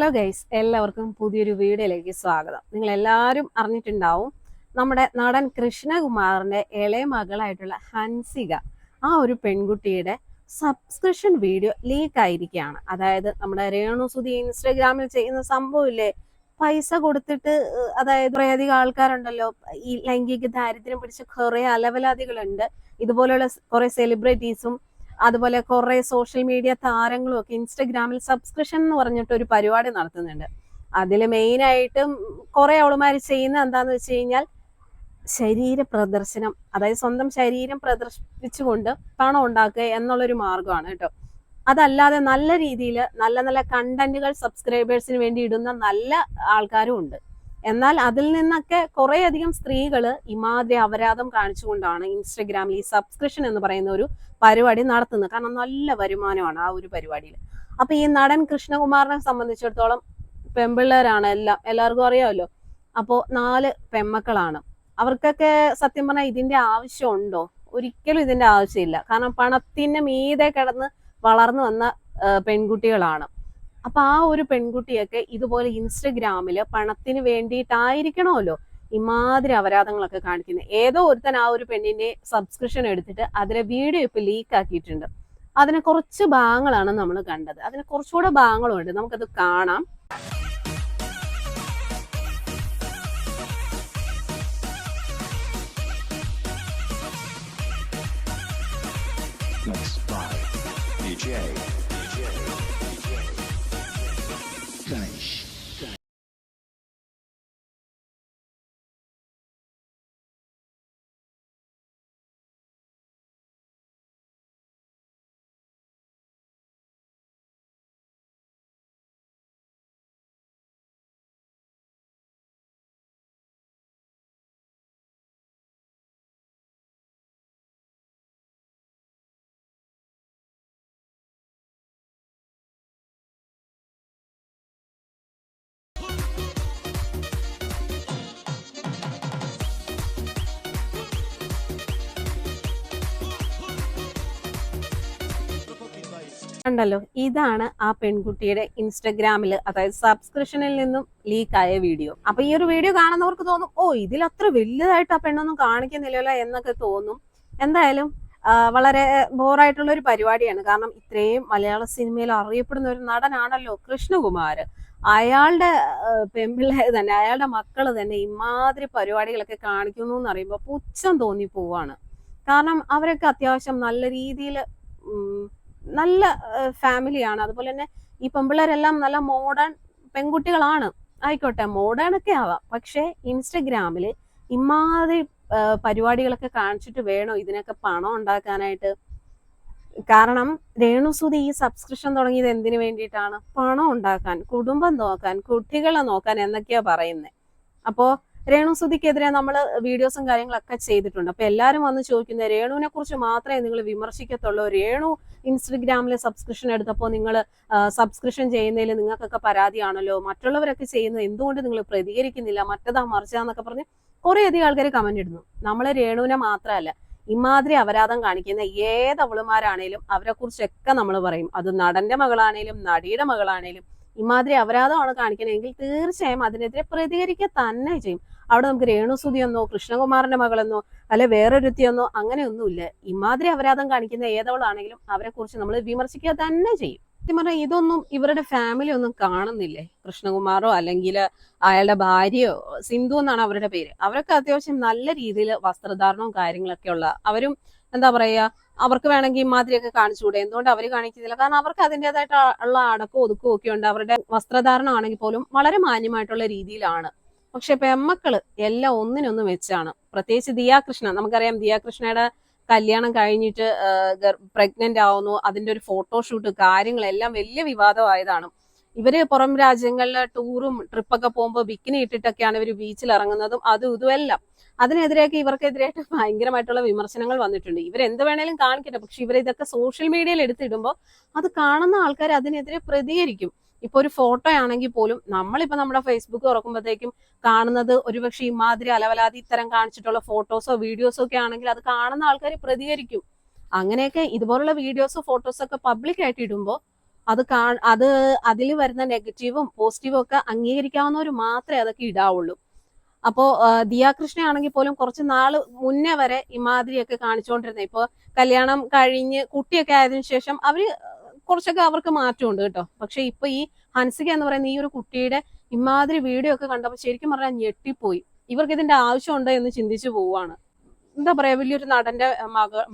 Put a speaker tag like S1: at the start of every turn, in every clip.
S1: Hello guys, എല്ലാവർക്കും പുതിയൊരു വീഡിയോയിലേക്ക് സ്വാഗതം. നിങ്ങൾ എല്ലാവരും അറിഞ്ഞിട്ടുണ്ടാവും, നമ്മുടെ നടൻ കൃഷ്ണകുമാറിന്റെ ഇളയ മകളായിട്ടുള്ള ഹൻസിക, ആ ഒരു പെൺകുട്ടിയുടെ സബ്സ്ക്രിപ്ഷൻ വീഡിയോ ലീക്ക് ആയിരിക്കുകയാണ്. അതായത് നമ്മുടെ രേണുസുതി ഇൻസ്റ്റഗ്രാമിൽ ചെയ്യുന്ന സംഭവമില്ലേ, പൈസ കൊടുത്തിട്ട്, അതായത് കുറേയധികം ആൾക്കാരുണ്ടല്ലോ, ഈ ലൈംഗിക ദാരിദ്ര്യം പിടിച്ച കുറെ അലവലാദികളുണ്ട്. ഇതുപോലെയുള്ള കുറെ സെലിബ്രിറ്റീസും അതുപോലെ കുറെ സോഷ്യൽ മീഡിയ താരങ്ങളും ഒക്കെ ഇൻസ്റ്റഗ്രാമിൽ സബ്സ്ക്രിപ്ഷൻ എന്ന് പറഞ്ഞിട്ട് ഒരു പരിപാടി നടത്തുന്നുണ്ട്. അതിൽ മെയിനായിട്ടും കുറെ അവളുമാർ ചെയ്യുന്ന എന്താന്ന് വെച്ച് കഴിഞ്ഞാൽ ശരീര പ്രദർശനം, അതായത് സ്വന്തം ശരീരം പ്രദർശിപ്പിച്ചുകൊണ്ട് പണം ഉണ്ടാക്കുക എന്നുള്ളൊരു മാർഗമാണ് കേട്ടോ. അതല്ലാതെ നല്ല രീതിയിൽ നല്ല നല്ല കണ്ടന്റുകൾ സബ്സ്ക്രൈബേഴ്സിന് വേണ്ടി ഇടുന്ന നല്ല ആൾക്കാരും ഉണ്ട്. എന്നാൽ അതിൽ നിന്നൊക്കെ കുറെ അധികം സ്ത്രീകള് ഇമാതിരി അപരാധം കാണിച്ചുകൊണ്ടാണ് ഇൻസ്റ്റഗ്രാമിൽ ഈ സബ്സ്ക്രിപ്ഷൻ എന്ന് പറയുന്ന ഒരു പരിപാടി നടത്തുന്നത്. കാരണം നല്ല വരുമാനമാണ് ആ ഒരു പരിപാടിയിൽ. അപ്പൊ ഈ നടൻ കൃഷ്ണകുമാറിനെ സംബന്ധിച്ചിടത്തോളം പെൺപിള്ളേരാണ്, എല്ലാവർക്കും അറിയാമല്ലോ. അപ്പോ 4 പെൺമക്കളാണ്. അവർക്കൊക്കെ സത്യം പറഞ്ഞാൽ ഇതിന്റെ ആവശ്യമുണ്ടോ? ഒരിക്കലും ഇതിന്റെ ആവശ്യമില്ല. കാരണം പണത്തിന് മീതെ കിടന്ന് വളർന്നു വന്ന പെൺകുട്ടികളാണ്. അപ്പൊ ആ ഒരു പെൺകുട്ടിയൊക്കെ ഇതുപോലെ ഇൻസ്റ്റഗ്രാമില് പണത്തിന് വേണ്ടിയിട്ടായിരിക്കണമല്ലോ ഇമാതിരി അപരാധങ്ങളൊക്കെ കാണിക്കുന്നത്. ഏതോ ഒരുത്തൻ ആ ഒരു പെണ്ണിന്റെ സബ്സ്ക്രിപ്ഷൻ എടുത്തിട്ട് അതിലെ വീഡിയോ ഇപ്പൊ ലീക്ക് ആക്കിയിട്ടുണ്ട്. അതിനെ കുറച്ച് ഭാഗങ്ങളാണ് നമ്മൾ കണ്ടത്. അതിന് കുറച്ചുകൂടെ ഭാഗങ്ങളുണ്ട്, നമുക്കത് കാണാം. കണ്ടല്ലോ, ഇതാണ് ആ പെൺകുട്ടിയുടെ ഇൻസ്റ്റഗ്രാമിൽ, അതായത് സബ്സ്ക്രിപ്ഷനിൽ നിന്നും ലീക്ക് ആയ വീഡിയോ. അപ്പൊ ഈ ഒരു വീഡിയോ കാണുന്നവർക്ക് തോന്നും, ഓ ഇതിൽ അത്ര വലുതായിട്ട് ആ പെണ്ണൊന്നും കാണിക്കുന്നില്ലല്ലോ എന്നൊക്കെ തോന്നും. എന്തായാലും വളരെ ബോറായിട്ടുള്ള ഒരു പരിപാടിയാണ്. കാരണം ഇത്രയും മലയാള സിനിമയിൽ അറിയപ്പെടുന്ന ഒരു നടനാണല്ലോ കൃഷ്ണകുമാർ. അയാളുടെ പെൺപിള്ളേർ തന്നെ, അയാളുടെ മക്കള് തന്നെ ഇമാതിരി പരിപാടികളൊക്കെ കാണിക്കുന്നു എന്ന് അറിയുമ്പോൾ പുച്ഛം തോന്നി പോവാണ്. കാരണം അവരൊക്കെ അത്യാവശ്യം നല്ല രീതിയിൽ നല്ല ഫാമിലിയാണ്. അതുപോലെ തന്നെ ഈ പെൺപിള്ളേരെല്ലാം നല്ല മോഡേൺ പെൺകുട്ടികളാണ്. ആയിക്കോട്ടെ, മോഡേൺ ഒക്കെ ആവാം. പക്ഷെ ഇൻസ്റ്റഗ്രാമിൽ ഇമാതിരി പരിപാടികളൊക്കെ കാണിച്ചിട്ട് വേണോ ഇതിനൊക്കെ പണം ഉണ്ടാക്കാനായിട്ട്? കാരണം രേണുസുതി ഈ സബ്സ്ക്രിപ്ഷൻ തുടങ്ങിയത് എന്തിനു വേണ്ടിയിട്ടാണ്? പണം ഉണ്ടാക്കാൻ, കുടുംബം നോക്കാൻ, കുട്ടികളെ നോക്കാൻ എന്നൊക്കെയാ പറയുന്നത്. അപ്പോ രേണുസുതിക്കെതിരെ നമ്മൾ വീഡിയോസും കാര്യങ്ങളൊക്കെ ചെയ്തിട്ടുണ്ട്. അപ്പൊ എല്ലാരും വന്ന് ചോദിക്കുന്നത്, രേണുവിനെ കുറിച്ച് മാത്രമേ നിങ്ങൾ വിമർശിക്കത്തുള്ളൂ, രേണു ഇൻസ്റ്റഗ്രാമിൽ സബ്സ്ക്രിപ്ഷൻ എടുത്തപ്പോൾ നിങ്ങൾ സബ്സ്ക്രിപ്ഷൻ ചെയ്യുന്നതിൽ നിങ്ങൾക്കൊക്കെ പരാതിയാണല്ലോ, മറ്റുള്ളവരൊക്കെ ചെയ്യുന്നത് എന്തുകൊണ്ട് നിങ്ങൾ പ്രതികരിക്കുന്നില്ല, മറ്റതാ മറിച്ചാന്നൊക്കെ പറഞ്ഞ് കുറെ അധികം ആൾക്കാർ കമന്റ് ഇടുന്നു. നമ്മള് രേണുവിനെ മാത്രമല്ല, ഇമാതിരി അപരാധം കാണിക്കുന്ന ഏതവളുമാരാണേലും അവരെ കുറിച്ചൊക്കെ നമ്മൾ പറയും. അത് നടന്റെ മകളാണേലും നടിയുടെ മകളാണേലും ഇമാതിരി അപരാധമാണ് കാണിക്കണമെങ്കിൽ തീർച്ചയായും അതിനെതിരെ പ്രതികരിക്കുക തന്നെ ചെയ്യും. അവിടെ നമുക്ക് രേണുസുതിയെന്നോ കൃഷ്ണകുമാറിന്റെ മകളെന്നോ അല്ലെ വേറൊരുത്തിയെന്നോ അങ്ങനെയൊന്നുമില്ല. ഇമാതിരി അപരാധം കാണിക്കുന്ന ഏതവളാണെങ്കിലും അവരെ കുറിച്ച് നമ്മൾ വിമർശിക്കുക തന്നെ ചെയ്യും. സത്യം പറഞ്ഞാൽ ഇതൊന്നും ഇവരുടെ ഫാമിലി ഒന്നും കാണുന്നില്ലേ? കൃഷ്ണകുമാറോ അല്ലെങ്കിൽ അയാളുടെ ഭാര്യയോ, സിന്ധു എന്നാണ് അവരുടെ പേര്, അവരൊക്കെ അത്യാവശ്യം നല്ല രീതിയിൽ വസ്ത്രധാരണവും കാര്യങ്ങളൊക്കെ ഉള്ള, അവരും എന്താ പറയാ, അവർക്ക് വേണമെങ്കിൽ ഇമാതിരിയൊക്കെ കാണിച്ചുകൂടെ? എന്തുകൊണ്ട് അവർ കാണിക്കുന്നില്ല? കാരണം അവർക്ക് അതിൻ്റെതായിട്ടുള്ള അടക്കവും ഒതുക്കവും ഒക്കെ ഉണ്ട്. അവരുടെ വസ്ത്രധാരണം ആണെങ്കിൽ പോലും വളരെ മാന്യമായിട്ടുള്ള രീതിയിലാണ്. പക്ഷെ പെമ്മക്കള് എല്ലാം ഒന്നിനൊന്ന് വെച്ചാണ്. പ്രത്യേകിച്ച് ദിയാകൃഷ്ണ, നമുക്കറിയാം ദിയാകൃഷ്ണയുടെ കല്യാണം കഴിഞ്ഞിട്ട് പ്രഗ്നന്റ് ആവുന്നു, അതിന്റെ ഒരു ഫോട്ടോഷൂട്ട് കാര്യങ്ങളെല്ലാം വലിയ വിവാദമായതാണ്. ഇവര് പുറം രാജ്യങ്ങളിലെ ടൂറും ട്രിപ്പൊക്കെ പോകുമ്പോൾ ബിക്കിനി ഇട്ടിട്ടൊക്കെയാണ് ഇവർ ബീച്ചിൽ ഇറങ്ങുന്നതും അതും ഇതുമെല്ലാം. അതിനെതിരെയൊക്കെ ഇവർക്കെതിരായിട്ട് ഭയങ്കരമായിട്ടുള്ള വിമർശനങ്ങൾ വന്നിട്ടുണ്ട്. ഇവരെന്ത് വേണേലും കാണിക്കട്ടെ, പക്ഷെ ഇവരിതൊക്കെ സോഷ്യൽ മീഡിയയിൽ എടുത്തിടുമ്പോൾ അത് കാണുന്ന ആൾക്കാർ അതിനെതിരെ പ്രതികരിക്കും. ഇപ്പൊ ഒരു ഫോട്ടോ ആണെങ്കിൽ പോലും നമ്മളിപ്പോ നമ്മുടെ ഫേസ്ബുക്ക് തുറക്കുമ്പോഴത്തേക്കും കാണുന്നത് ഒരുപക്ഷെ ഇമാതിരി അലവലാതി ഇത്തരം കാണിച്ചിട്ടുള്ള ഫോട്ടോസോ വീഡിയോസോ ഒക്കെ ആണെങ്കിൽ അത് കാണുന്ന ആൾക്കാർ പ്രതികരിക്കും. അങ്ങനെയൊക്കെ ഇതുപോലുള്ള വീഡിയോസോ ഫോട്ടോസോ ഒക്കെ പബ്ലിക് ആയിട്ട് ഇടുമ്പോൾ അത് അതിൽ വരുന്ന നെഗറ്റീവും പോസിറ്റീവും ഒക്കെ അംഗീകരിക്കാവുന്നവർ മാത്രമേ അതൊക്കെ ഇടാവുള്ളൂ. അപ്പോ ദിയാകൃഷ്ണ ആണെങ്കിൽ പോലും കുറച്ച് നാള് മുന്നേ വരെ ഇമാതിരിയൊക്കെ കാണിച്ചുകൊണ്ടിരുന്നത്. ഇപ്പൊ കല്യാണം കഴിഞ്ഞ് കുട്ടിയൊക്കെ ആയതിനു ശേഷം കുറച്ചൊക്കെ അവർക്ക് മാറ്റമുണ്ട് കേട്ടോ. പക്ഷെ ഇപ്പൊ ഈ ഹൻസിക എന്ന് പറയുന്ന ഈ ഒരു കുട്ടിയുടെ ഇമാതിരി വീഡിയോ ഒക്കെ കണ്ടപ്പോൾ ശരിക്കും പറഞ്ഞാൽ ഞെട്ടിപ്പോയി. ഇവർക്ക് ഇതിന്റെ ആവശ്യമുണ്ടോ എന്ന് ചിന്തിച്ചു പോവാണ്. എന്താ പറയാ, വലിയൊരു നടന്റെ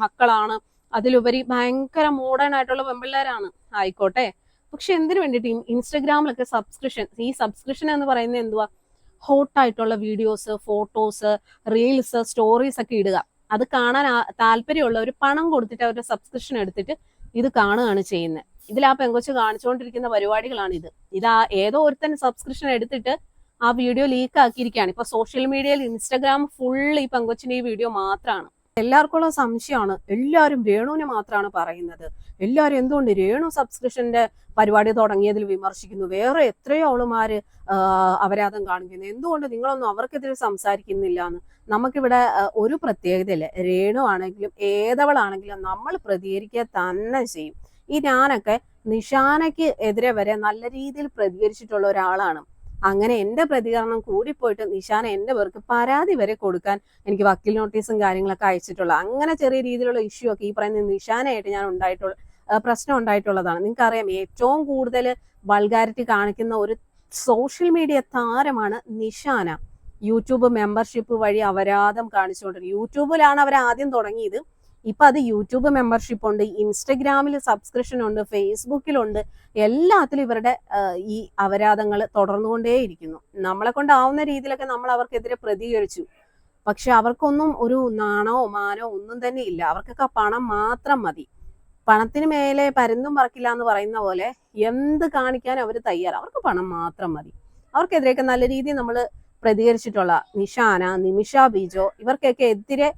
S1: മക്കളാണ്, അതിലുപരി ഭയങ്കര മോഡേൺ ആയിട്ടുള്ള പെൺപിള്ളേരാണ്, ആയിക്കോട്ടെ. പക്ഷെ എന്തിനു വേണ്ടിയിട്ട് ഇൻസ്റ്റഗ്രാമിലൊക്കെ ഈ സബ്സ്ക്രിപ്ഷൻ എന്ന് പറയുന്നത് എന്തുവാ, ഹോട്ടായിട്ടുള്ള വീഡിയോസ്, ഫോട്ടോസ്, റീൽസ്, സ്റ്റോറീസ് ഒക്കെ ഇടുക. അത് കാണാൻ താല്പര്യമുള്ളവർ പണം കൊടുത്തിട്ട് അവരുടെ സബ്സ്ക്രിപ്ഷൻ എടുത്തിട്ട് ഇത് കാണുകയാണ് ചെയ്യുന്നത്. ഇതിൽ ആ പെങ്കൊച്ച് കാണിച്ചുകൊണ്ടിരിക്കുന്ന പരിപാടികളാണ് ഇത് ഏതോ ഒരുത്തൻ സബ്സ്ക്രിപ്ഷൻ എടുത്തിട്ട് ആ വീഡിയോ ലീക്ക് ആക്കിയിരിക്കുകയാണ്. ഇപ്പൊ സോഷ്യൽ മീഡിയയിൽ ഇൻസ്റ്റഗ്രാം ഫുൾ ഈ പെങ്കൊച്ചിന്റെ ഈ വീഡിയോ മാത്രമാണ്. എല്ലാവർക്കും ഉള്ള സംശയമാണ്, എല്ലാവരും രേണുവിനെ മാത്രമാണ് പറയുന്നത്. എല്ലാവരും എന്തുകൊണ്ട് രേണു സബ്സ്ക്രിപ്ഷന്റെ പരിപാടി തുടങ്ങിയതിൽ വിമർശിക്കുന്നു, വേറെ എത്രയോ അവളുമാര് അപരാധം കാണിക്കുന്നു, എന്തുകൊണ്ട് നിങ്ങളൊന്നും അവർക്കെതിരെ സംസാരിക്കുന്നില്ല എന്ന്. നമുക്കിവിടെ ഒരു പ്രത്യേകതയില്ല. രേണു ആണെങ്കിലും ഏതവളാണെങ്കിലും നമ്മൾ പ്രതികരിക്കുക തന്നെ ചെയ്യും. ഞാനൊക്കെ നിഷാനയ്ക്ക് എതിരെ വരെ നല്ല രീതിയിൽ പ്രതികരിച്ചിട്ടുള്ള ഒരാളാണ്. അങ്ങനെ എന്റെ പ്രതികരണം കൂടിപ്പോയിട്ട് നിഷാന എന്റെ പേർക്ക് പരാതി വരെ കൊടുക്കാൻ എനിക്ക് വക്കീൽ നോട്ടീസും കാര്യങ്ങളൊക്കെ അയച്ചിട്ടുള്ള, അങ്ങനെ ചെറിയ രീതിയിലുള്ള ഇഷ്യൂ ഒക്കെ ഈ പറയുന്ന നിഷാനയായിട്ട് ഞാൻ പ്രശ്നം ഉണ്ടായിട്ടുള്ളതാണ്. നിങ്ങൾക്കറിയാം, ഏറ്റവും കൂടുതൽ വൾഗാരിറ്റി കാണിക്കുന്ന ഒരു സോഷ്യൽ മീഡിയ താരമാണ് നിഷാന. യൂട്യൂബ് മെമ്പർഷിപ്പ് വഴി അപരാധം കാണിച്ചുകൊണ്ടിരിക്കും. യൂട്യൂബിലാണ് അവർ ആദ്യം തുടങ്ങിയത്. ഇപ്പൊ അത് യൂട്യൂബ് മെമ്പർഷിപ്പ് ഉണ്ട്, ഇൻസ്റ്റഗ്രാമിൽ സബ്സ്ക്രിപ്ഷൻ ഉണ്ട്, ഫേസ്ബുക്കിലുണ്ട്, എല്ലാത്തിലും ഇവരുടെ ഈ അപരാധങ്ങൾ തുടർന്നുകൊണ്ടേയിരിക്കുന്നു. നമ്മളെ കൊണ്ടാവുന്ന രീതിയിലൊക്കെ നമ്മൾ അവർക്കെതിരെ പ്രതികരിച്ചു. പക്ഷെ അവർക്കൊന്നും ഒരു നാണോ മാനോ ഒന്നും തന്നെ ഇല്ല. അവർക്കൊക്കെ പണം മാത്രം മതി. പണത്തിന് മേലെ പരുന്തും പറക്കില്ല എന്ന് പറയുന്ന പോലെ എന്ത് കാണിക്കാൻ അവർ തയ്യാറ്. അവർക്ക് പണം മാത്രം മതി. അവർക്കെതിരെയൊക്കെ നല്ല രീതിയിൽ നമ്മൾ പ്രതികരിച്ചിട്ടുള്ള നിഷാന, നിമിഷ ബിജോ, ഇവർക്കൊക്കെ എതിരെ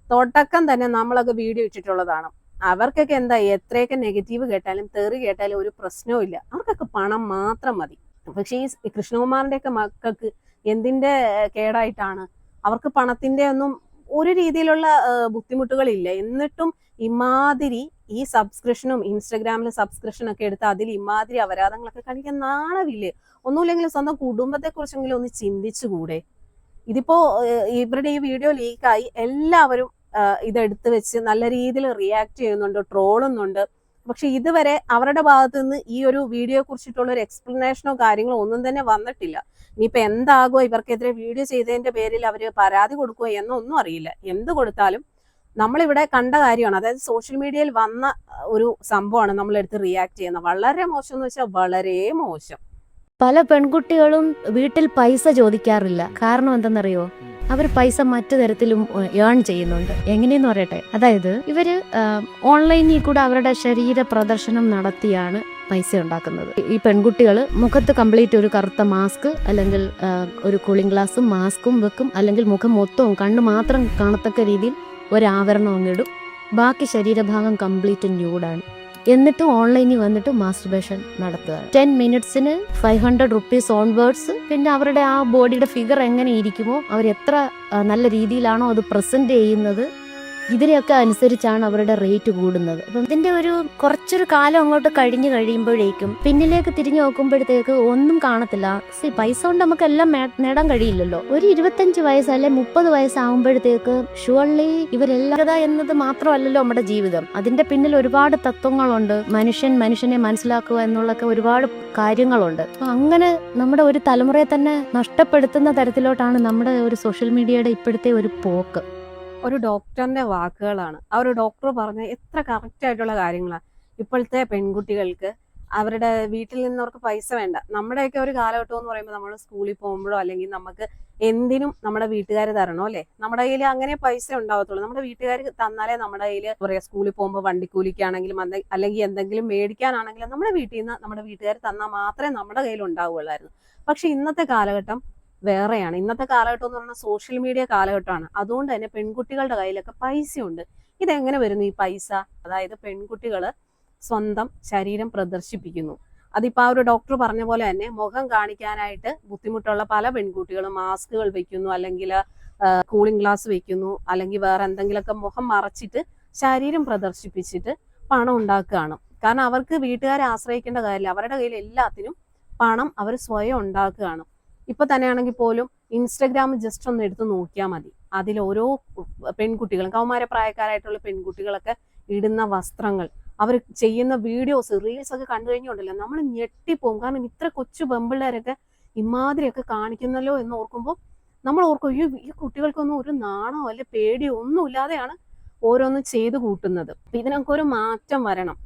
S1: തുടക്കം തന്നെ നമ്മളൊക്കെ വീഡിയോ ഇട്ടിട്ടുള്ളതാണ്. അവർക്കൊക്കെ എന്താ, എത്രയൊക്കെ നെഗറ്റീവ് കേട്ടാലും തെറി കേട്ടാലും ഒരു പ്രശ്നവും ഇല്ല. അവർക്കൊക്കെ പണം മാത്രം മതി. പക്ഷെ ഈ കൃഷ്ണകുമാറിന്റെ ഒക്കെ മക്കൾക്ക് എന്തിന്റെ കേടായിട്ടാണ്? അവർക്ക് പണത്തിന്റെ ഒന്നും ഒരു രീതിയിലുള്ള ബുദ്ധിമുട്ടുകളില്ല. എന്നിട്ടും ഇമാതിരി ഈ സബ്സ്ക്രിപ്ഷനും ഇൻസ്റ്റഗ്രാമിലെ സബ്സ്ക്രിപ്ഷൻ ഒക്കെ എടുത്ത് അതിൽ ഇമാതിരി അപരാധങ്ങളൊക്കെ കാണിക്കാൻ നാണമില്ലേ? ഒന്നുമില്ലെങ്കിലും സ്വന്തം കുടുംബത്തെ കുറിച്ചെങ്കിലും ഒന്ന് ചിന്തിച്ചുകൂടെ? ഇതിപ്പോ ഇവരുടെ ഈ വീഡിയോ ലീക്കായി എല്ലാവരും ഇതെടുത്ത് വെച്ച് നല്ല രീതിയിൽ റിയാക്ട് ചെയ്യുന്നുണ്ട്, ട്രോളുന്നുണ്ട്. പക്ഷെ ഇതുവരെ അവരുടെ ഭാഗത്ത് നിന്ന് ഈ ഒരു വീഡിയോയെ കുറിച്ചിട്ടുള്ള ഒരു എക്സ്പ്ലനേഷനോ കാര്യങ്ങളോ ഒന്നും തന്നെ വന്നിട്ടില്ല. ഇനിയിപ്പോ എന്താകുമോ, ഇവർക്കെതിരെ വീഡിയോ ചെയ്തതിന്റെ പേരിൽ അവര് പരാതി കൊടുക്കുകയോ എന്നൊന്നും അറിയില്ല. എന്ത് കൊടുത്താലും നമ്മളിവിടെ കണ്ട കാര്യമാണ്. അതായത് സോഷ്യൽ മീഡിയയിൽ വന്ന ഒരു സംഭവമാണ് നമ്മളെടുത്ത് റിയാക്ട് ചെയ്യുന്നത്. വളരെ മോശം എന്ന് വെച്ചാൽ വളരെ മോശം.
S2: പല പെൺകുട്ടികളും വീട്ടിൽ പൈസ ചോദിക്കാറില്ല. കാരണം എന്തെന്നറിയോ? അവർ പൈസ മറ്റു തരത്തിലും ഏൺ ചെയ്യുന്നുണ്ട്. എങ്ങനെയെന്ന് പറയട്ടെ, അതായത് ഇവര് ഓൺലൈനിൽ കൂടെ അവരുടെ ശരീര പ്രദർശനം നടത്തിയാണ് പൈസ ഉണ്ടാക്കുന്നത്. ഈ പെൺകുട്ടികൾ മുഖത്ത് കംപ്ലീറ്റ് ഒരു കറുത്ത മാസ്ക് അല്ലെങ്കിൽ ഒരു കൂളിംഗ് ഗ്ലാസും മാസ്കും വെക്കും, അല്ലെങ്കിൽ മുഖം മൊത്തവും കണ്ണ് മാത്രം കാണത്തക്ക രീതിയിൽ ഒരാവരണം അങ്ങിടും. ബാക്കി ശരീരഭാഗം കംപ്ലീറ്റ് ന്യൂഡാണ്. എന്നിട്ടും ഓൺലൈനിൽ വന്നിട്ട് മാസ്റ്റർബേഷൻ നടത്തുക. 10 മിനിറ്റ്സിന് 500 റുപ്പീസ് ഓൺവേർഡ്സ്. പിന്നെ അവരുടെ ആ ബോഡിയുടെ ഫിഗർ എങ്ങനെ ഇരിക്കുമോ, അവർ എത്ര നല്ല രീതിയിലാണോ അത് പ്രസന്റ് ചെയ്യുന്നത്, ഇതിനെയൊക്കെ അനുസരിച്ചാണ് അവരുടെ റേറ്റ് കൂടുന്നത്. അപ്പം ഇതിന്റെ ഒരു കുറച്ചൊരു കാലം അങ്ങോട്ട് കഴിഞ്ഞു കഴിയുമ്പോഴേക്കും പിന്നിലേക്ക് തിരിഞ്ഞു നോക്കുമ്പോഴത്തേക്ക് ഒന്നും കാണത്തില്ല. പൈസ കൊണ്ട് നമുക്ക് എല്ലാം നേടാൻ കഴിയില്ലല്ലോ. ഒരു 25 വയസ്സ് അല്ലെ 30 വയസ്സാകുമ്പോഴത്തേക്ക് ഷുവർലി ഇവരെല്ലാം എന്നത് മാത്രമല്ലല്ലോ നമ്മുടെ ജീവിതം. അതിന്റെ പിന്നിൽ ഒരുപാട് തത്വങ്ങളുണ്ട്. മനുഷ്യനെ മനസ്സിലാക്കുക എന്നുള്ളൊക്കെ ഒരുപാട് കാര്യങ്ങളുണ്ട്. അപ്പൊ അങ്ങനെ നമ്മുടെ ഒരു തലമുറയെ തന്നെ നഷ്ടപ്പെടുത്തുന്ന തരത്തിലോട്ടാണ് നമ്മുടെ ഒരു സോഷ്യൽ മീഡിയയുടെ ഇപ്പോഴത്തെ ഒരു പോക്ക്.
S1: ഒരു ഡോക്ടറിന്റെ വാക്കുകളാണ്. ആ ഒരു ഡോക്ടർ പറഞ്ഞ എത്ര കറക്റ്റ് ആയിട്ടുള്ള കാര്യങ്ങളാണ്. ഇപ്പോഴത്തെ പെൺകുട്ടികൾക്ക് അവരുടെ വീട്ടിൽ നിന്നവർക്ക് പൈസ വേണ്ട. നമ്മുടെയൊക്കെ ഒരു കാലഘട്ടം എന്ന് പറയുമ്പോൾ നമ്മൾ സ്കൂളിൽ പോകുമ്പോഴോ അല്ലെങ്കിൽ നമുക്ക് എന്തിനും നമ്മുടെ വീട്ടുകാർ തരണോ അല്ലെ, നമ്മുടെ കയ്യിൽ അങ്ങനെ പൈസ ഉണ്ടാവത്തുള്ളൂ. നമ്മുടെ വീട്ടുകാർ തന്നാലേ നമ്മുടെ കയ്യിൽ പറയാ, സ്കൂളിൽ പോകുമ്പോൾ വണ്ടിക്കൂലിക്കാണെങ്കിലും അല്ലെങ്കിൽ എന്തെങ്കിലും മേടിക്കാനാണെങ്കിലും നമ്മുടെ വീട്ടിൽ നിന്ന് നമ്മുടെ വീട്ടുകാർ തന്നാൽ മാത്രമേ നമ്മുടെ കയ്യിൽ ഉണ്ടാവുകയുള്ളായിരുന്നു. പക്ഷെ ഇന്നത്തെ കാലഘട്ടം വേറെയാണ്. ഇന്നത്തെ കാലഘട്ടം എന്ന് പറഞ്ഞാൽ സോഷ്യൽ മീഡിയ കാലഘട്ടമാണ്. അതുകൊണ്ട് തന്നെ പെൺകുട്ടികളുടെ കയ്യിലൊക്കെ പൈസയുണ്ട്. ഇതെങ്ങനെ വരുന്നു ഈ പൈസ? അതായത് പെൺകുട്ടികള് സ്വന്തം ശരീരം പ്രദർശിപ്പിക്കുന്നു. അതിപ്പോ ആ ഒരു ഡോക്ടർ പറഞ്ഞ പോലെ തന്നെ മുഖം കാണിക്കാനായിട്ട് ബുദ്ധിമുട്ടുള്ള പല പെൺകുട്ടികളും മാസ്കുകൾ വെക്കുന്നു, അല്ലെങ്കിൽ കൂളിംഗ് ഗ്ലാസ് വെക്കുന്നു, അല്ലെങ്കിൽ വേറെ എന്തെങ്കിലുമൊക്കെ മുഖം മറച്ചിട്ട് ശരീരം പ്രദർശിപ്പിച്ചിട്ട് പണം ഉണ്ടാക്കുകയാണ്. കാരണം അവർക്ക് വീട്ടുകാരെ ആശ്രയിക്കേണ്ട കാര്യമില്ല, അവരുടെ കയ്യിൽ എല്ലാത്തിനും പണം അവർ സ്വയം ഉണ്ടാക്കുകയാണ്. ഇപ്പൊ തന്നെയാണെങ്കിൽ പോലും ഇൻസ്റ്റഗ്രാം ജസ്റ്റ് ഒന്ന് എടുത്ത് നോക്കിയാൽ മതി, അതിൽ ഓരോ പെൺകുട്ടികളും കൗമാരപ്രായക്കാരായിട്ടുള്ള പെൺകുട്ടികളൊക്കെ ഇടുന്ന വസ്ത്രങ്ങൾ, അവർ ചെയ്യുന്ന വീഡിയോസ്, റീൽസ് ഒക്കെ കണ്ടു കഴിഞ്ഞുണ്ടല്ലോ നമ്മൾ ഞെട്ടിപ്പോകും. കാരണം ഇത്ര കൊച്ചു പെമ്പിള്ളേരൊക്കെ ഇമാതിരിയൊക്കെ കാണിക്കുന്നല്ലോ എന്ന് ഓർക്കുമ്പോൾ നമ്മൾ ഓർക്കും, അയ്യോ ഈ കുട്ടികൾക്കൊന്നും ഒരു നാണോ അല്ലെ പേടിയോ ഒന്നും ഇല്ലാതെയാണ് ഓരോന്നും ചെയ്തു കൂട്ടുന്നത്. അപ്പൊ ഇതിനൊക്കെ ഒരു മാറ്റം വരണം.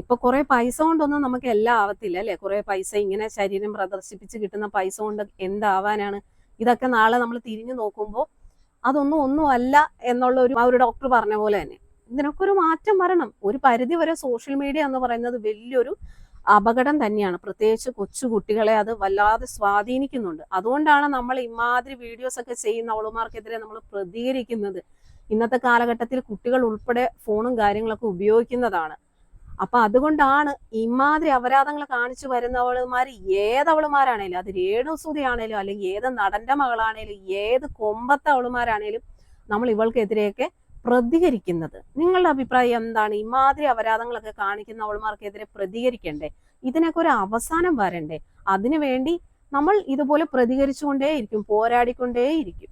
S1: ഇപ്പൊ കുറെ പൈസ കൊണ്ടൊന്നും നമുക്ക് എല്ലാം ആവത്തില്ല അല്ലെ, കുറെ പൈസ ഇങ്ങനെ ശരീരം പ്രദർശിപ്പിച്ച് കിട്ടുന്ന പൈസ കൊണ്ട് എന്താവാനാണ്? ഇതൊക്കെ നാളെ നമ്മൾ തിരിഞ്ഞു നോക്കുമ്പോൾ ഒന്നും അല്ല എന്നുള്ള ഒരു ഡോക്ടർ പറഞ്ഞ പോലെ തന്നെ ഇതിനൊക്കെ ഒരു മാറ്റം വരണം. ഒരു പരിധി വരെ സോഷ്യൽ മീഡിയ എന്ന് പറയുന്നത് വലിയൊരു അപകടം തന്നെയാണ്, പ്രത്യേകിച്ച് കൊച്ചു കുട്ടികളെ അത് വല്ലാതെ സ്വാധീനിക്കുന്നുണ്ട്. അതുകൊണ്ടാണ് നമ്മൾ ഇമാതിരി വീഡിയോസ് ഒക്കെ ചെയ്യുന്ന അവളുമാർക്കെതിരെ നമ്മൾ പ്രതികരിക്കുന്നത്. ഇന്നത്തെ കാലഘട്ടത്തിൽ കുട്ടികൾ ഉൾപ്പെടെ ഫോണും കാര്യങ്ങളൊക്കെ ഉപയോഗിക്കുന്നതാണ്. അപ്പൊ അതുകൊണ്ടാണ് ഇമാതിരി അപരാധങ്ങൾ കാണിച്ചു വരുന്നവളുമാർ, ഏതവളുമാരാണേലും, അത് രേണുസുതി ആണേലും അല്ലെങ്കിൽ ഏത് നടന്റെ മകളാണേലും ഏത് കൊമ്പത്തെ അവളുമാരാണേലും നമ്മൾ ഇവൾക്കെതിരെയൊക്കെ പ്രതികരിക്കുന്നത്. നിങ്ങളുടെ അഭിപ്രായം എന്താണ്? ഇമാതിരി അപരാധങ്ങളൊക്കെ കാണിക്കുന്ന അവളുമാർക്കെതിരെ പ്രതികരിക്കണ്ടേ? ഇതിനൊക്കെ ഒരു അവസാനം വരണ്ടേ? അതിനുവേണ്ടി നമ്മൾ ഇതുപോലെ പ്രതികരിച്ചുകൊണ്ടേയിരിക്കും, പോരാടിക്കൊണ്ടേയിരിക്കും.